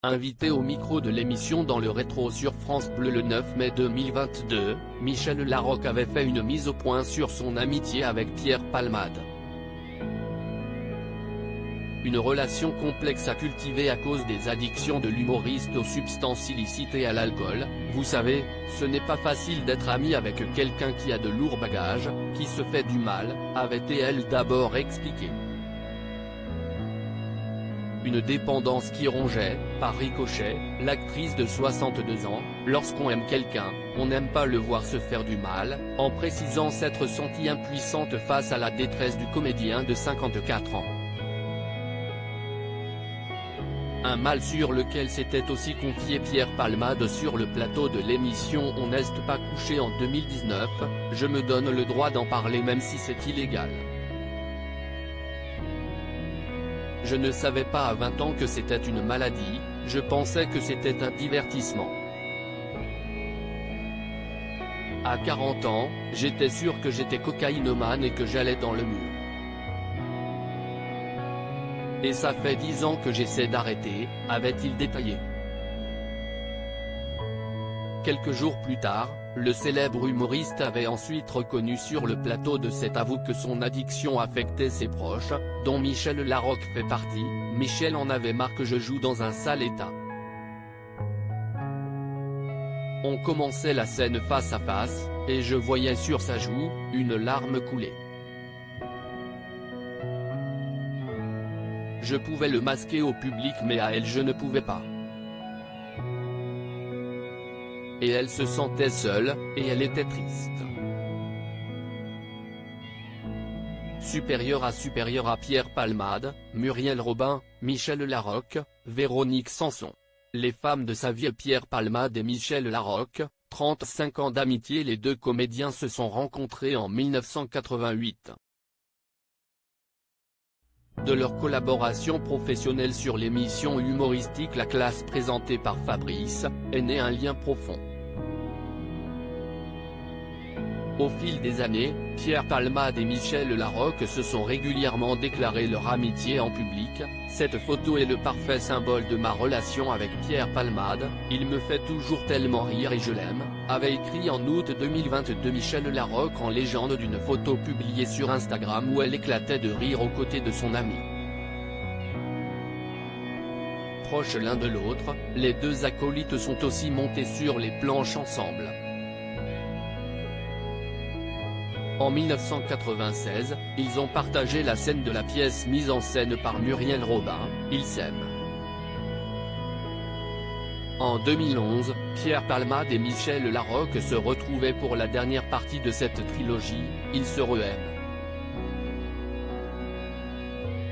Invité au micro de l'émission Dans le rétro sur France Bleu le 9 mai 2022, Michel Larocque avait fait une mise au point sur son amitié avec Pierre Palmade. Une relation complexe à cultiver à cause des addictions de l'humoriste aux substances illicites et à l'alcool. Vous savez, ce n'est pas facile d'être ami avec quelqu'un qui a de lourds bagages, qui se fait du mal, avait-elle d'abord expliqué. Une dépendance qui rongeait, par ricochet, l'actrice de 62 ans. Lorsqu'on aime quelqu'un, on n'aime pas le voir se faire du mal, en précisant s'être sentie impuissante face à la détresse du comédien de 54 ans. Un mal sur lequel s'était aussi confié Pierre Palmade sur le plateau de l'émission On n'est pas couché en 2019, je me donne le droit d'en parler même si c'est illégal. Je ne savais pas à 20 ans que c'était une maladie, je pensais que c'était un divertissement. À 40 ans, j'étais sûr que j'étais cocaïnomane et que j'allais dans le mur. Et ça fait 10 ans que j'essaie d'arrêter, avait-il détaillé. Quelques jours plus tard, le célèbre humoriste avait ensuite reconnu sur le plateau de cet avou que son addiction affectait ses proches, dont Michel Larocque fait partie. Michel en avait marre que je joue dans un sale état. On commençait la scène face à face, et je voyais sur sa joue, une larme couler. Je pouvais le masquer au public mais à elle je ne pouvais pas. Et elle se sentait seule, et elle était triste. Supérieur à Pierre Palmade, Muriel Robin, Michel Larocque, Véronique Sanson. Les femmes de sa vie. Pierre Palmade et Michel Larocque, 35 ans d'amitié. Les deux comédiens se sont rencontrés en 1988. De leur collaboration professionnelle sur l'émission humoristique La Classe présentée par Fabrice, est né un lien profond. Au fil des années, Pierre Palmade et Michel Larocque se sont régulièrement déclaré leur amitié en public. Cette photo est le parfait symbole de ma relation avec Pierre Palmade, il me fait toujours tellement rire et je l'aime, avait écrit en août 2022 Michel Larocque en légende d'une photo publiée sur Instagram où elle éclatait de rire aux côtés de son ami. Proches l'un de l'autre, les deux acolytes sont aussi montés sur les planches ensemble. En 1996, ils ont partagé la scène de la pièce mise en scène par Muriel Robin, Ils s'aiment. En 2011, Pierre Palmade et Michel Larocque se retrouvaient pour la dernière partie de cette trilogie, Ils se re-aiment.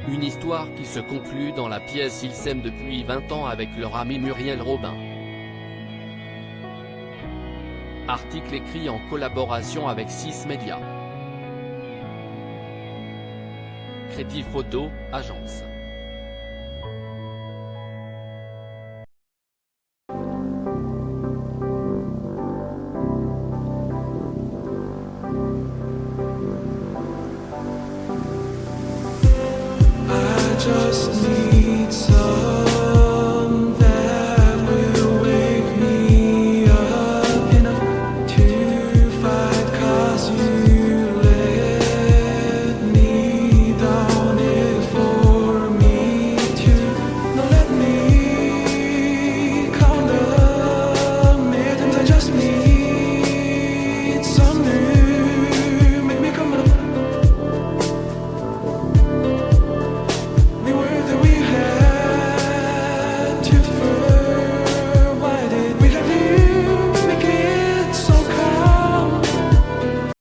Une histoire qui se conclut dans la pièce Ils s'aiment depuis 20 ans avec leur amie Muriel Robin. Article écrit en collaboration avec 6 médias. Crédit Photo, agence. I just need